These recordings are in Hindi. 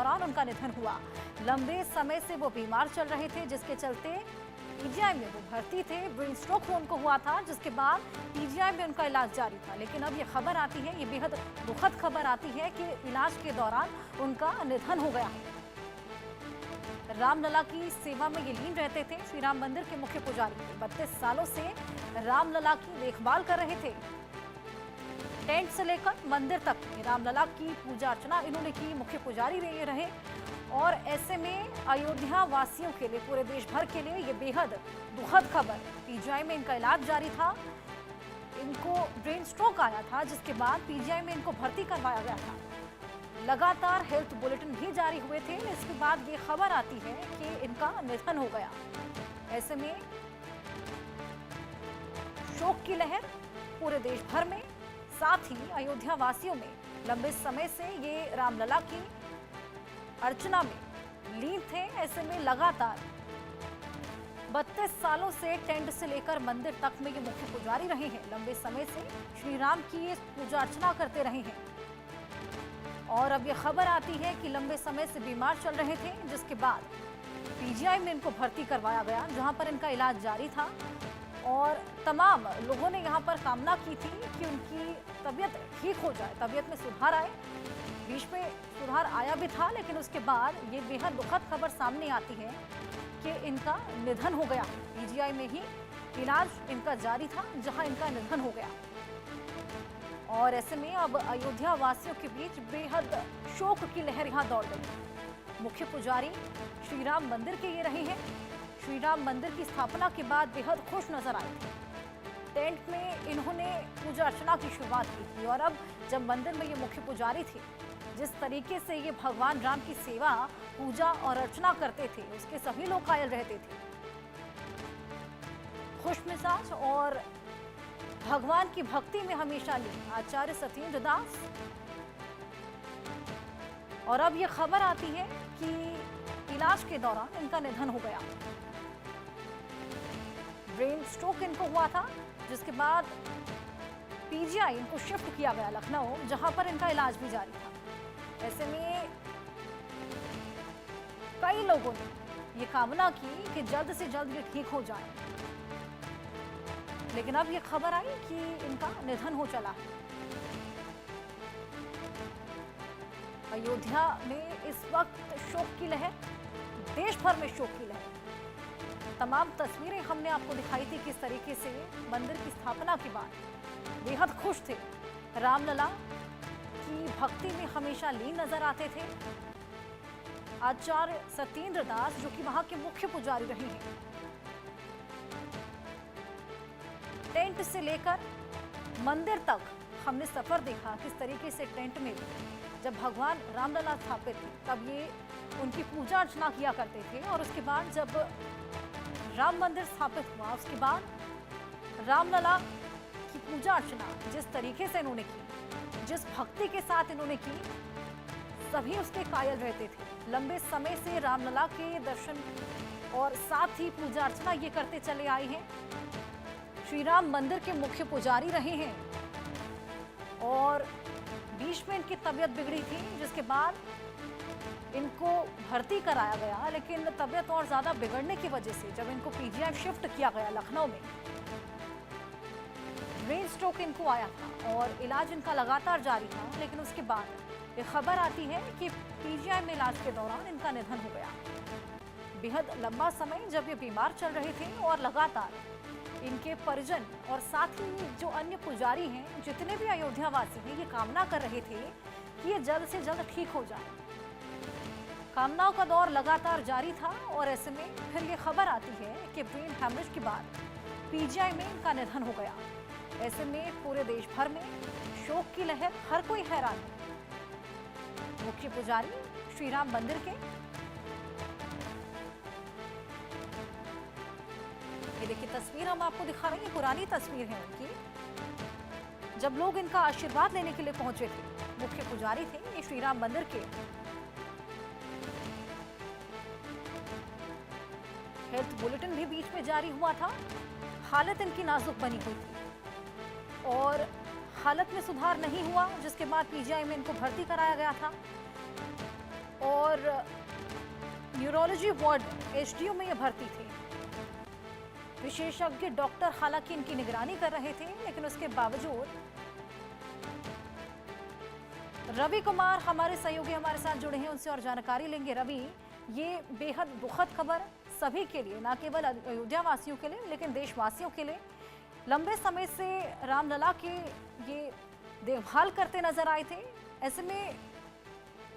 दौरान उनका निधन हुआ। लंबे समय से वो बीमार चल रहे थे, जिसके चलते पीजीआई में वो भर्ती थे। ब्रेन स्ट्रोक उनको हुआ था, जिसके बाद पीजीआई में उनका इलाज जारी था। लेकिन अब ये खबर आती है, ये बेहद दुखद खबर आती है कि इलाज के दौरान उनका निधन हो गया है। रामलला की सेवा में ये लीन रहते थे। श्री राम मंदिर के मुख्य पुजारी थे। 32 सालों से रामलला की देखभाल कर रहे थे। टेंट से लेकर मंदिर तक रामलला की पूजा अर्चना इन्होंने की। मुख्य पुजारी रहे और ऐसे में अयोध्या वासियों के लिए, पूरे देश भर के लिए ये बेहद दुखद खबर। पीजीआई में इनका इलाज जारी था। इनको ब्रेन स्ट्रोक आया था, जिसके बाद पीजीआई में इनको भर्ती करवाया गया था। लगातार हेल्थ बुलेटिन भी जारी हुए थे। इसके बाद ये खबर आती है कि इनका निधन हो गया। ऐसे में शोक की लहर पूरे देश भर में, साथ ही अयोध्या वासियों में। लंबे समय से ये रामलला की अर्चना में लीन थे। ऐसे में लगातार 32 सालों से टेंट से लेकर मंदिर तक में ये मुख्य पुजारी रहे हैं। लंबे समय से श्री राम की ये पूजा अर्चना करते रहे हैं। और अब ये खबर आती है कि लंबे समय से बीमार चल रहे थे, जिसके बाद पीजीआई में इनको भर्ती करवाया गया, जहां पर इनका इलाज जारी था। और तमाम लोगों ने यहां पर कामना की थी कि उनकी तबीयत ठीक हो जाए, तबीयत में सुधार आए। बीच में सुधार आया भी था, लेकिन उसके बाद ये बेहद दुखद खबर सामने आती है कि इनका निधन हो गया। पीजीआई में ही इलाज इनका जारी था, जहां इनका निधन हो गया। और ऐसे में अब अयोध्या वासियों के बीच बेहद शोक की लहर यहां दौड़ गई। मुख्य पुजारी श्री राम मंदिर के ये रहे हैं। श्री राम मंदिर की स्थापना के बाद बेहद खुश नजर आए थे। टेंट में इन्होंने पूजा अर्चना की शुरुआत की थी। और अब जब मंदिर में ये मुख्य पुजारी थे, जिस तरीके से ये भगवान राम की सेवा, पूजा और अर्चना करते थे, उसके सभी लोग कायल रहते थे। खुश मिजाज और भगवान की भक्ति में हमेशा लीन आचार्य सत्येंद्र दास। और अब ये खबर आती है कि इलाज के दौरान इनका निधन हो गया। ब्रेन स्ट्रोक इनको हुआ था, जिसके बाद पीजीआई इनको शिफ्ट किया गया लखनऊ, जहां पर इनका इलाज भी जारी था। ऐसे में कई लोगों ने ये कामना की कि जल्द से जल्द ये ठीक हो जाए, लेकिन अब ये खबर आई कि इनका निधन हो चला है। अयोध्या में इस वक्त शोक की लहर, देश भर में शोक की लहर। तमाम तस्वीरें हमने आपको दिखाई थी किस तरीके से मंदिर की स्थापना के बाद बेहद खुश थे। रामलला की भक्ति में हमेशा लीन नजर आते थे। आचार्य सत्येंद्र दास, जो कि वहां के मुख्य पुजारी रहे हैं। टेंट से लेकर मंदिर तक हमने सफर देखा, किस तरीके से टेंट में जब भगवान रामलला स्थापित थे, तब ये उनकी पूजा अर्चना किया करते थे। और उसके बाद जब राम मंदिर स्थापित हुआ, उसके बाद रामलला की पूजा अर्चना जिस तरीके से इन्होंने की, जिस भक्ति के साथ इन्होंने की, सभी उसके कायल रहते थे। लंबे समय से रामलला के दर्शन और साथ ही पूजा अर्चना ये करते चले आए हैं। श्री राम मंदिर के मुख्य पुजारी रहे हैं। और बीच में इनकी तबीयत बिगड़ी थी, जिसके बाद इनको भर्ती कराया गया। लेकिन तबीयत और ज्यादा बिगड़ने की वजह से जब इनको पीजीआई शिफ्ट किया गया लखनऊ में, ब्रेन स्ट्रोक इनको आया था और इलाज इनका लगातार जारी था। लेकिन उसके बाद ये खबर आती है कि पीजीआई में इलाज के दौरान इनका निधन हो गया। बेहद लंबा समय जब ये बीमार चल रहे थे और लगातार इनके परिजन और साथ ही जो अन्य पुजारी हैं, जितने भी अयोध्या वासी हैं, ये कामना कर रहे थे कि ये जल्द से जल्द ठीक हो जाए। कामनाओं का दौर लगातार जारी था। और ऐसे में फिर ये खबर आती है कि ब्रेन हैमरेज के बाद पीजीआई में इनका निधन हो गया। ऐसे में पूरे देश भर में शोक की लहर, हर कोई हैरान है। मुख्य पुजारी श्री राम मंदिर के, ये देखिए तस्वीर हम आपको दिखा रहे हैं, पुरानी तस्वीर है उनकी, जब लोग इनका आशीर्वाद लेने के लिए पहुंचे थे। मुख्य पुजारी थे ये श्री राम मंदिर के। हेल्थ बुलेटिन भी बीच में जारी हुआ था। हालत इनकी नाजुक बनी हुई थी और हालत में सुधार नहीं हुआ, जिसके बाद पीजीआई में इनको भर्ती कराया गया था। और न्यूरोलॉजी वार्ड एचडीयू में ये भर्ती थे। विशेषज्ञ डॉक्टर हालांकि इनकी निगरानी कर रहे थे, लेकिन उसके बावजूद रवि कुमार हमारे सहयोगी हमारे साथ जुड़े हैं, उनसे और जानकारी लेंगे। रवि, ये बेहद दुखद खबर सभी के लिए, ना केवल अयोध्या वासियों के लिए लेकिन देशवासियों के लिए। लंबे समय से रामलला के ये देखभाल करते नजर आए थे, ऐसे में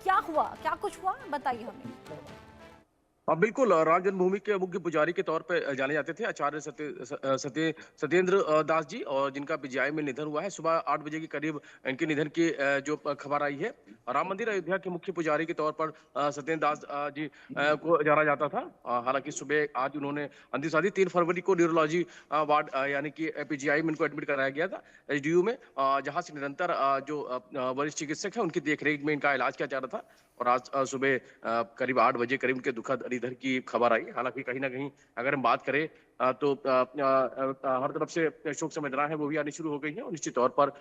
क्या हुआ, क्या कुछ हुआ, बताइए हमें। बिल्कुल, राम जन्मभूमि के मुख्य पुजारी के तौर पे जाने जाते थे आचार्य सत्येंद्र दास जी, और जिनका पीजीआई में निधन हुआ है। सुबह 8 बजे के करीब इनके निधन की जो खबर आई है। राम मंदिर अयोध्या के मुख्य पुजारी के तौर पर सत्येंद्र दास जी को जाना जाता था। हालांकि सुबह आज उन्होंने अंतिम सांस ली। 3 फरवरी को न्यूरोलॉजी वार्ड यानी कि पीजीआई में इनको एडमिट कराया गया था, एचडीयू में, जहां से निरंतर जो वरिष्ठ चिकित्सक है उनकी देखरेख में इनका इलाज किया जा रहा था। और आज सुबह करीब 8 बजे करीब उनके दुखद निधन की खबर आई। हालांकि कहीं ना कहीं अगर हम बात करें तो हर तरफ से शोक संवेदना है वो भी आनी शुरू हो गई है, और निश्चित तौर पर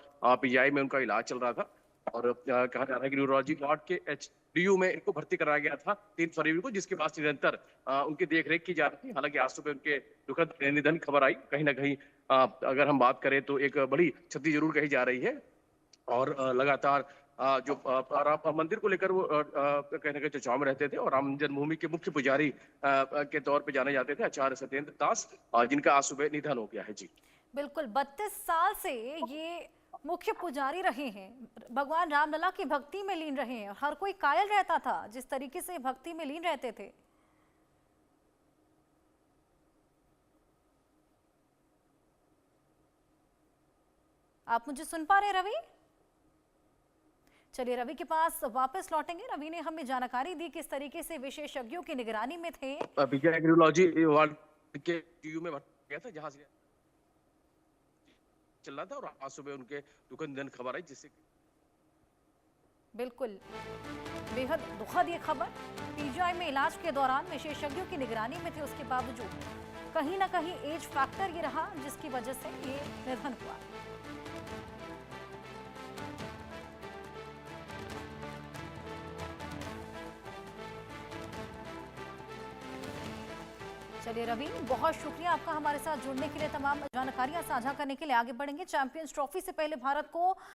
पीजीआई में उनका इलाज चल रहा था। और कहा जा रहा है कि न्यूरोलॉजी वार्ड के एचडीयू में इनको भर्ती कराया गया था 3 फरवरी को, जिसके बाद निरंतर उनकी देखरेख की जा रही थी। हालांकि आज सुबह उनके दुखद निधन की खबर आई। कहीं ना कहीं अगर हम बात करें तो एक बड़ी क्षति जरूर कही जा रही है। और लगातार जो राम मंदिर को लेकर वो कहीं ना कहीं चर्चाओं में रहते थे, और राम जन्मभूमि के मुख्य पुजारी के तौर पे जाने जाते थे आचार्य सत्येंद्र दास, जिनका आज सुबह निधन हो गया है। जी बिल्कुल, 32 साल से ये मुख्य पुजारी रहे हैं, भगवान रामलला की भक्ति में लीन रहे हैं, और हर कोई कायल रहता था जिस तरीके से भक्ति में लीन रहते थे। आप मुझे सुन पा रहे हैं रवि? चलिए रवि के पास वापस लौटेंगे। रवि ने हमें जानकारी दी किस तरीके से विशेषज्ञों की निगरानी में थे। न्यूरोलॉजी वार्ड के एचडीयू में भर्ती गया था, जहां से चल रहा था, और आज सुबह उनके दुखद निधन खबर आई, जिससे बिल्कुल बेहद दुखद ये खबर। पीजीआई में इलाज के दौरान विशेषज्ञों की निगरानी में थे, उसके बावजूद कहीं ना कहीं एज फैक्टर ये रहा जिसकी वजह से ये निधन हुआ। चलिए रवि, बहुत शुक्रिया आपका हमारे साथ जुड़ने के लिए, तमाम जानकारियां साझा करने के लिए। आगे बढ़ेंगे। चैंपियंस ट्रॉफी से पहले भारत को